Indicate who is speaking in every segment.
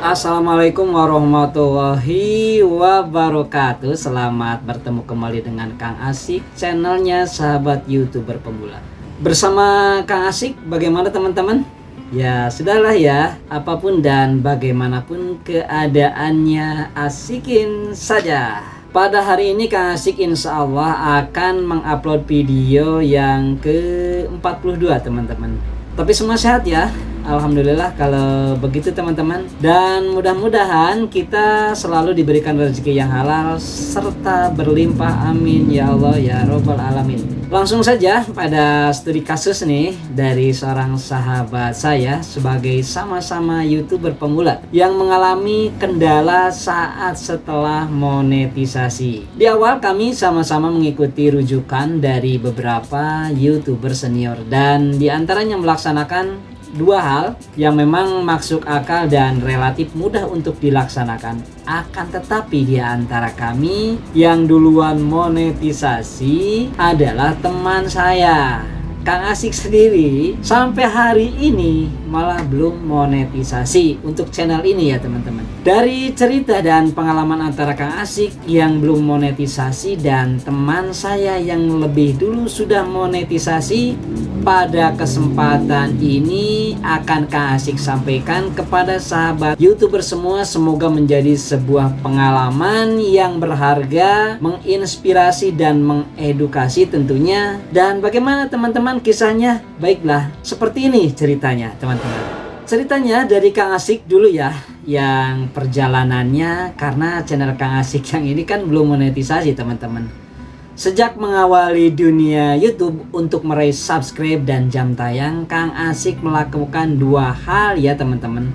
Speaker 1: Assalamualaikum warahmatullahi wabarakatuh. Selamat bertemu kembali dengan Kang Asik, channelnya sahabat YouTuber pemula. Bersama Kang Asik, bagaimana teman-teman? Ya sudahlah ya, apapun dan bagaimanapun keadaannya, asikin saja. Pada hari ini Kang Asik insya Allah akan mengupload video yang ke-42 teman-teman. Tapi semua sehat ya, alhamdulillah kalau begitu teman-teman. Dan mudah-mudahan kita selalu diberikan rezeki yang halal serta berlimpah, amin ya Allah ya robbal alamin. Langsung saja pada studi kasus nih dari seorang sahabat saya sebagai sama-sama YouTuber pemula yang mengalami kendala saat setelah monetisasi. Di awal kami sama-sama mengikuti rujukan dari beberapa YouTuber senior dan diantaranya melaksanakan dua hal yang memang masuk akal dan relatif mudah untuk dilaksanakan. Akan tetapi di antara kami yang duluan monetisasi adalah teman saya, Kang Asik sendiri. Sampai hari ini malah belum monetisasi untuk channel ini ya teman-teman. Dari cerita dan pengalaman antara Kang Asik yang belum monetisasi dan teman saya yang lebih dulu sudah monetisasi, pada kesempatan ini akan Kang Asik sampaikan kepada sahabat YouTuber semua, semoga menjadi sebuah pengalaman yang berharga, menginspirasi dan mengedukasi tentunya. Dan bagaimana teman-teman kisahnya? Baiklah, seperti ini ceritanya teman-teman. Ceritanya dari Kang Asik dulu ya, yang perjalanannya karena channel Kang Asik yang ini kan belum monetisasi teman-teman. Sejak mengawali dunia YouTube untuk meraih subscribe dan jam tayang, Kang Asik melakukan dua hal ya teman-teman.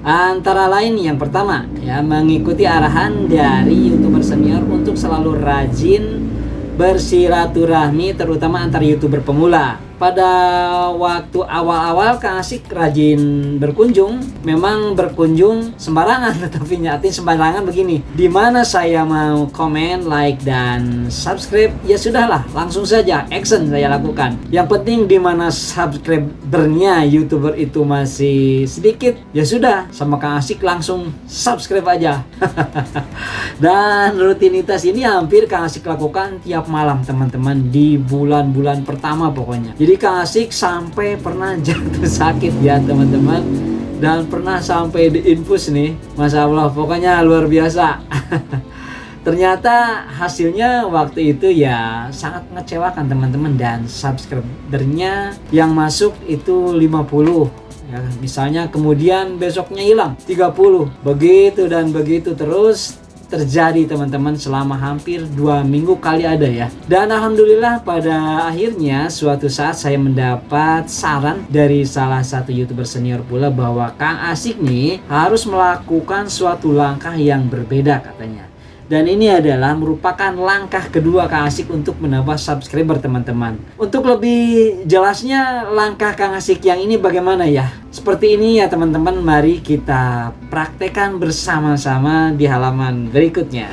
Speaker 1: Antara lain yang pertama ya, mengikuti arahan dari YouTuber senior untuk selalu rajin bersilaturahmi terutama antar YouTuber pemula. Pada waktu awal-awal Kang Asik rajin berkunjung, memang berkunjung sembarangan, tetapi nyatin sembarangan begini. Dimana saya mau komen, like dan subscribe, ya sudahlah, langsung saja action saya lakukan. Yang penting dimana subscribernya YouTuber itu masih sedikit, ya sudah sama Kang Asik langsung subscribe aja. Dan rutinitas ini hampir Kang Asik lakukan tiap malam teman-teman di bulan-bulan pertama pokoknya. Jadi Kang Asik sampai pernah jatuh sakit ya teman-teman, dan pernah sampai diinfus nih, Masya Allah pokoknya luar biasa. Ternyata hasilnya waktu itu ya sangat mengecewakan teman-teman, dan subscribernya yang masuk itu 50 ya, misalnya, kemudian besoknya hilang 30, begitu dan begitu terus terjadi teman-teman selama hampir 2 minggu kali ada ya. Dan alhamdulillah pada akhirnya suatu saat saya mendapat saran dari salah satu YouTuber senior pula bahwa Kang Asik nih harus melakukan suatu langkah yang berbeda katanya. Dan ini adalah merupakan langkah kedua Kang Asik untuk menambah subscriber teman-teman. Untuk lebih jelasnya langkah Kang Asik yang ini bagaimana ya? Seperti ini ya teman-teman, mari kita praktekkan bersama-sama di halaman berikutnya.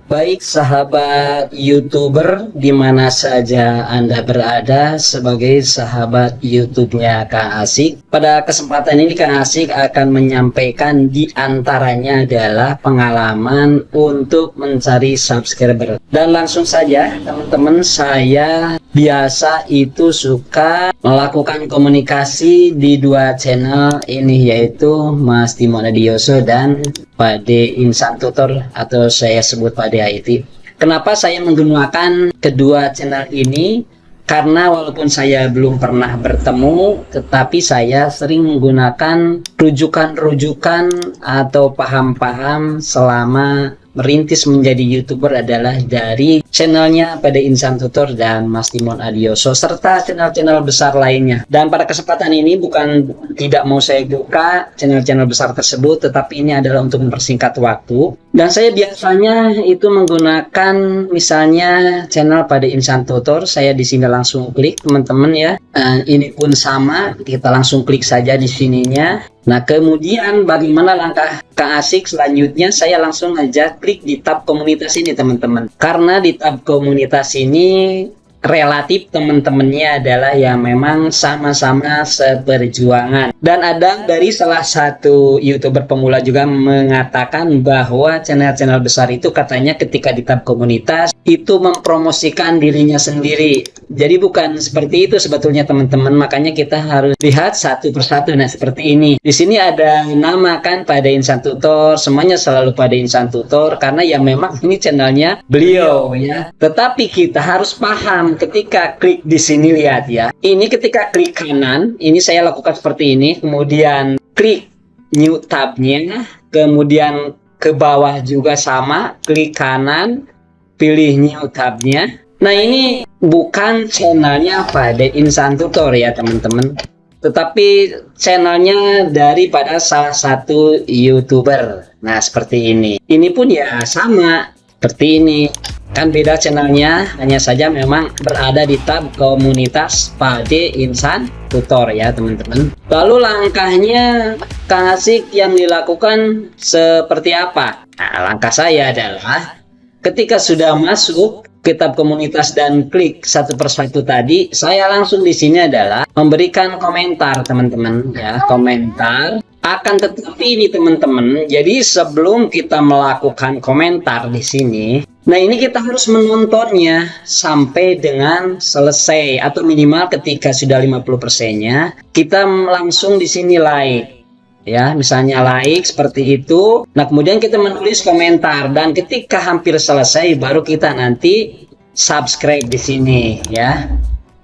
Speaker 1: Baik sahabat YouTuber di mana saja Anda berada sebagai sahabat YouTube-nya Kang Asik. Pada kesempatan ini Kang Asik akan menyampaikan di antaranya adalah pengalaman untuk mencari subscriber. Dan langsung saja teman-teman, saya biasa itu suka melakukan komunikasi di dua channel ini, yaitu Mas Timon Adioso dan Pade Insan Tutor atau saya sebut Pade IT. Kenapa saya menggunakan kedua channel ini? Karena walaupun saya belum pernah bertemu, tetapi saya sering menggunakan rujukan-rujukan atau paham-paham selama merintis menjadi YouTuber adalah dari channelnya Pade Insan Tutor dan Mas Timon Adioso serta channel-channel besar lainnya. Dan pada kesempatan ini bukan tidak mau saya buka channel-channel besar tersebut, tetapi ini adalah untuk mempersingkat waktu. Dan saya biasanya itu menggunakan misalnya channel Pade Insan Tutor, saya di sini langsung klik teman-teman ya. Ini pun sama, kita langsung klik saja di sininya. Nah kemudian bagaimana langkah Kang Asik selanjutnya? Saya langsung aja klik di tab komunitas ini teman-teman. Karena di tab komunitas ini relatif teman-temannya adalah yang memang sama-sama seperjuangan. Dan ada dari salah satu YouTuber pemula juga mengatakan bahwa channel-channel besar itu katanya ketika di tab komunitas itu mempromosikan dirinya sendiri. Jadi bukan seperti itu sebetulnya teman-teman, makanya kita harus lihat satu persatu. Nah seperti ini. Di sini ada nama kan pada Insan Tutor, semuanya selalu pada Insan Tutor karena ya memang ini channelnya beliau ya. Tetapi kita harus paham ketika klik di sini, lihat ya. Ini ketika klik kanan, ini saya lakukan seperti ini, kemudian klik new tabnya, kemudian ke bawah juga sama, klik kanan, pilih new tabnya. Nah ini bukan channelnya pada Insan Tutor ya teman-teman, tetapi channelnya daripada salah satu YouTuber. Nah seperti ini. Ini pun ya sama seperti ini. Kan beda channelnya, hanya saja memang berada di tab komunitas Pade Insan Tutor ya teman-teman. Lalu langkahnya Kang Asik yang dilakukan seperti apa? Nah, langkah saya adalah ketika sudah masuk ke tab komunitas dan klik satu persatu tadi, saya langsung di sini adalah memberikan komentar teman-teman ya, komentar. Akan tetapi ini teman-teman, jadi sebelum kita melakukan komentar di sini, nah ini kita harus menontonnya sampai dengan selesai atau minimal ketika sudah 50%-nya, kita langsung di sini like. Ya, misalnya like seperti itu. Nah, kemudian kita menulis komentar dan ketika hampir selesai baru kita nanti subscribe di sini ya.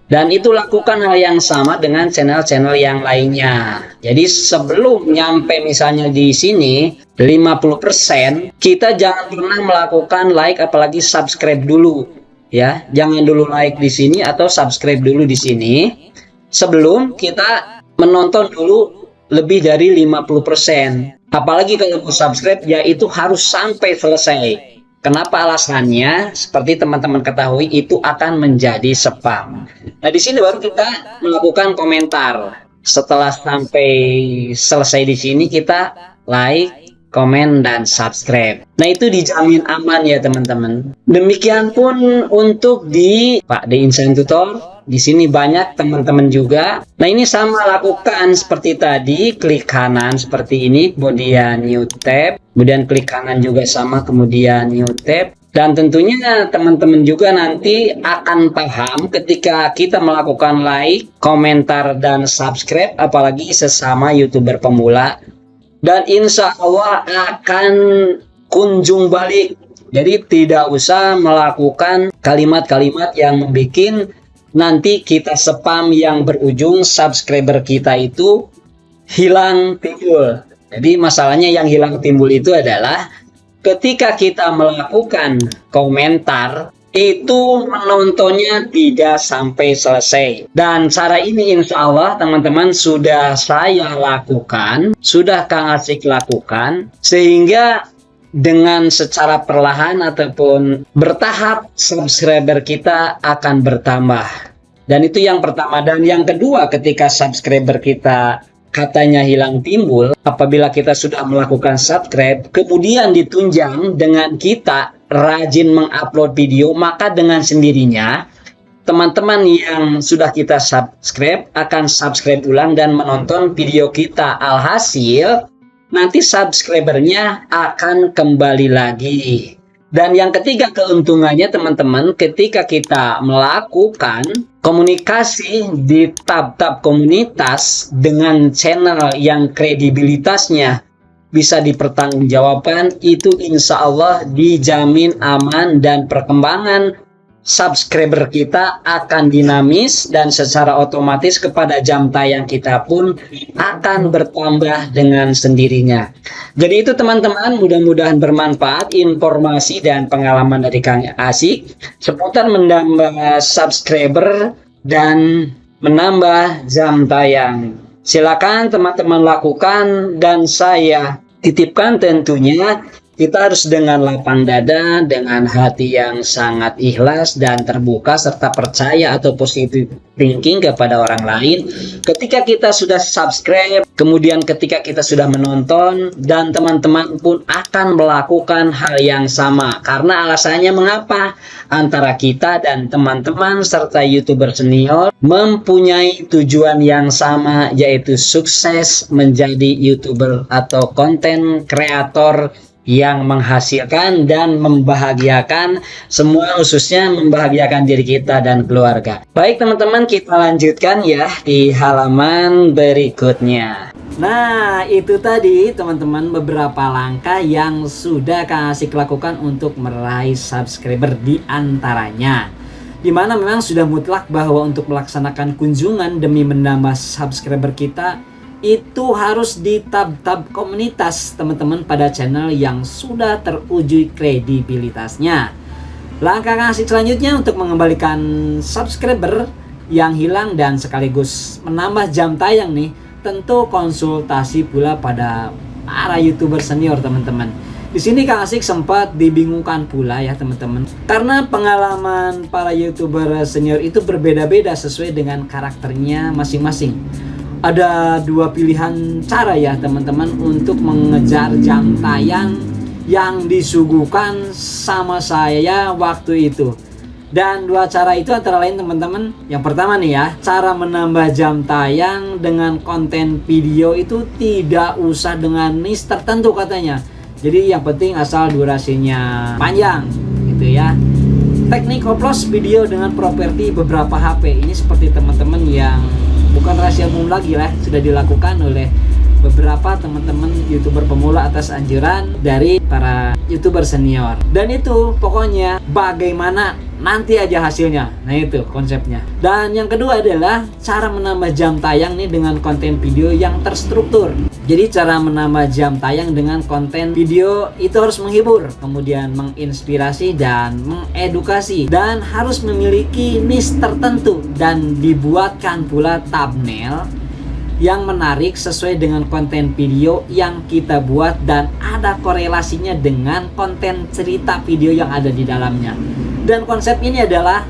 Speaker 1: Dan itu lakukan hal yang sama dengan channel-channel yang lainnya. Jadi sebelum nyampe misalnya di sini 50%, kita jangan pernah melakukan like apalagi subscribe dulu ya. Jangan dulu like di sini atau subscribe dulu di sini sebelum kita menonton dulu lebih dari 50%. Apalagi kalau mau subscribe ya itu harus sampai selesai. Kenapa alasannya? Seperti teman-teman ketahui itu akan menjadi spam. Nah di sini baru kita melakukan komentar. Setelah sampai selesai di sini kita like, komen dan subscribe. Nah itu dijamin aman ya teman-teman. Demikian pun untuk di Pak De Insan Tutor. Di sini banyak teman-teman juga. Nah ini sama lakukan seperti tadi, klik kanan seperti ini, kemudian new tab, kemudian klik kanan juga sama, kemudian new tab. Dan tentunya teman-teman juga nanti akan paham ketika kita melakukan like, komentar, dan subscribe, apalagi sesama YouTuber pemula. Dan insya Allah akan kunjung balik. Jadi tidak usah melakukan kalimat-kalimat yang membuat nanti kita spam yang berujung subscriber kita itu hilang timbul. Jadi masalahnya yang hilang timbul itu adalah ketika kita melakukan komentar itu menontonnya tidak sampai selesai. Dan cara ini insya Allah teman-teman sudah saya lakukan, sudah Kang Asik lakukan, sehingga dengan secara perlahan ataupun bertahap subscriber kita akan bertambah. Dan itu yang pertama. Dan yang kedua, ketika subscriber kita katanya hilang timbul, apabila kita sudah melakukan subscribe kemudian ditunjang dengan kita rajin mengupload video, maka dengan sendirinya teman-teman yang sudah kita subscribe akan subscribe ulang dan menonton video kita. Alhasil nanti subscribernya akan kembali lagi. Dan yang ketiga keuntungannya teman-teman, ketika kita melakukan komunikasi di tab-tab komunitas dengan channel yang kredibilitasnya bisa dipertanggungjawabkan, itu insya Allah dijamin aman dan perkembangan subscriber kita akan dinamis dan secara otomatis kepada jam tayang kita pun akan bertambah dengan sendirinya. Jadi itu teman-teman, mudah-mudahan bermanfaat informasi dan pengalaman dari Kang Asik seputar menambah subscriber dan menambah jam tayang. Silakan teman-teman lakukan dan saya titipkan tentunya Kita harus dengan lapang dada, dengan hati yang sangat ikhlas dan terbuka serta percaya atau positive thinking kepada orang lain. Ketika kita sudah subscribe, kemudian ketika kita sudah menonton, dan teman-teman pun akan melakukan hal yang sama. Karena alasannya mengapa? Antara kita dan teman-teman serta YouTuber senior mempunyai tujuan yang sama, yaitu sukses menjadi YouTuber atau konten kreator yang menghasilkan dan membahagiakan semua, khususnya membahagiakan diri kita dan keluarga. Baik teman-teman, kita lanjutkan ya di halaman berikutnya. Nah, itu tadi teman-teman beberapa langkah yang sudah Kang Asik lakukan untuk meraih subscriber, di antaranya dimana memang sudah mutlak bahwa untuk melaksanakan kunjungan demi menambah subscriber kita itu harus di tab-tab komunitas teman-teman pada channel yang sudah teruji kredibilitasnya. Langkah Asik selanjutnya untuk mengembalikan subscriber yang hilang dan sekaligus menambah jam tayang nih, tentu konsultasi pula pada para YouTuber senior teman-teman. Di sini Kang Asik sempat dibingungkan pula ya teman-teman, karena pengalaman para YouTuber senior itu berbeda-beda sesuai dengan karakternya masing-masing. Ada dua pilihan cara ya teman-teman untuk mengejar jam tayang yang disuguhkan sama saya waktu itu. Dan dua cara itu antara lain teman-teman, yang pertama nih ya, cara menambah jam tayang dengan konten video itu tidak usah dengan niche tertentu katanya. Jadi yang penting asal durasinya panjang gitu ya. Teknik oplos video dengan properti beberapa HP ini seperti teman-teman yang bukan rahasia umum lagi lah, sudah dilakukan oleh beberapa teman-teman YouTuber pemula atas anjuran dari para YouTuber senior. Dan itu pokoknya bagaimana nanti aja hasilnya. Nah itu konsepnya. Dan yang kedua adalah cara menambah jam tayang nih dengan konten video yang terstruktur. Jadi cara menambah jam tayang dengan konten video itu harus menghibur, kemudian menginspirasi dan mengedukasi, dan harus memiliki niche tertentu, dan dibuatkan pula thumbnail yang menarik sesuai dengan konten video yang kita buat dan ada korelasinya dengan konten cerita video yang ada di dalamnya. Dan konsep ini adalah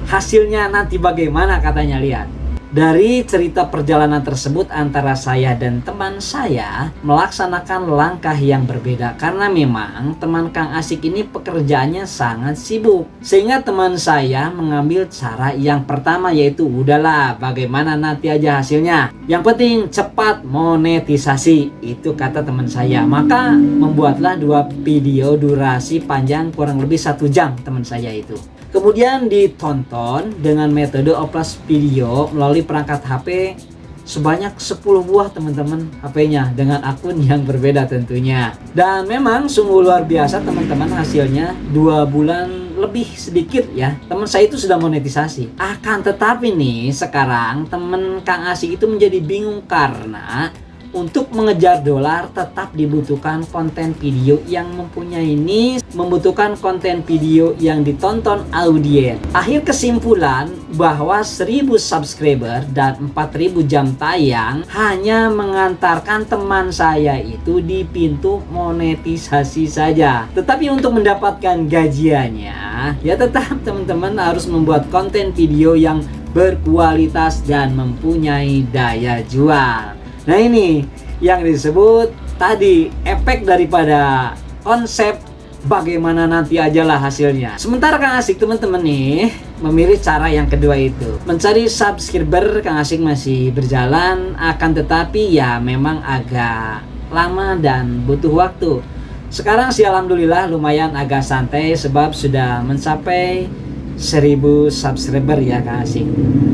Speaker 1: hasilnya nanti bagaimana katanya, lihat. Dari cerita perjalanan tersebut antara saya dan teman saya melaksanakan langkah yang berbeda, karena memang teman Kang Asik ini pekerjaannya sangat sibuk, sehingga teman saya mengambil cara yang pertama, yaitu udahlah bagaimana nanti aja hasilnya, yang penting cepat monetisasi, itu kata teman saya. Maka membuatlah dua video durasi panjang kurang lebih 1 jam teman saya itu. Kemudian ditonton dengan metode oplos video melalui perangkat HP sebanyak 10 buah teman-teman HP-nya dengan akun yang berbeda tentunya. Dan memang sungguh luar biasa teman-teman hasilnya, 2 bulan lebih sedikit ya teman saya itu sudah monetisasi. Akan tetapi nih sekarang teman Kang Asik itu menjadi bingung karena untuk mengejar dolar tetap dibutuhkan konten video yang mempunyai niche, membutuhkan konten video yang ditonton audiens. Akhir kesimpulan bahwa 1000 subscriber dan 4000 jam tayang hanya mengantarkan teman saya itu di pintu monetisasi saja. Tetapi untuk mendapatkan gajiannya ya tetap teman-teman harus membuat konten video yang berkualitas dan mempunyai daya jual. Nah ini yang disebut tadi efek daripada konsep bagaimana nanti aja lah hasilnya. Sementara Kang Asik teman-teman nih memilih cara yang kedua itu. Mencari subscriber Kang Asik masih berjalan, akan tetapi ya memang agak lama dan butuh waktu. Sekarang sih alhamdulillah lumayan agak santai sebab sudah mencapai 1000 subscriber ya Kang Asik.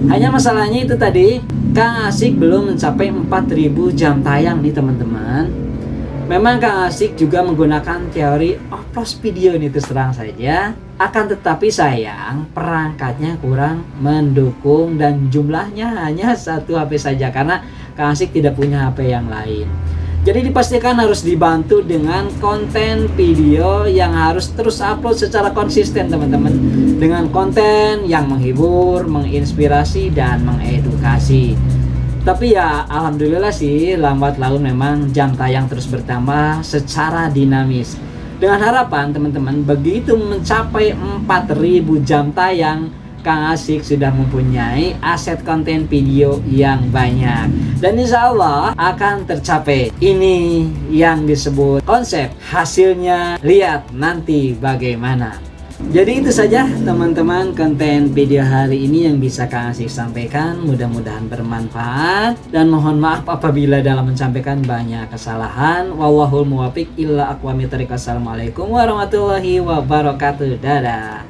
Speaker 1: Hanya masalahnya itu tadi, Kang Asik belum mencapai 4000 jam tayang nih teman-teman. Memang Kang Asik juga menggunakan teori oplos video ini terus terang saja. Akan tetapi sayang perangkatnya kurang mendukung dan jumlahnya hanya 1 HP saja karena Kang Asik tidak punya HP yang lain. Jadi dipastikan harus dibantu dengan konten video yang harus terus upload secara konsisten teman-teman, dengan konten yang menghibur, menginspirasi, dan mengedukasi. Tapi ya alhamdulillah sih lambat laun memang jam tayang terus bertambah secara dinamis. Dengan harapan teman-teman begitu mencapai 4.000 jam tayang, Kang Asik sudah mempunyai aset konten video yang banyak. Dan insya Allah akan tercapai. Ini yang disebut konsep hasilnya, lihat nanti bagaimana. Jadi itu saja teman-teman konten video hari ini yang bisa Kang Asik sampaikan. Mudah-mudahan bermanfaat dan mohon maaf apabila dalam menyampaikan banyak kesalahan. Wallahul muwaffiq illa aqwamit thoriq. Assalamualaikum warahmatullahi wabarakatuh. Dadah.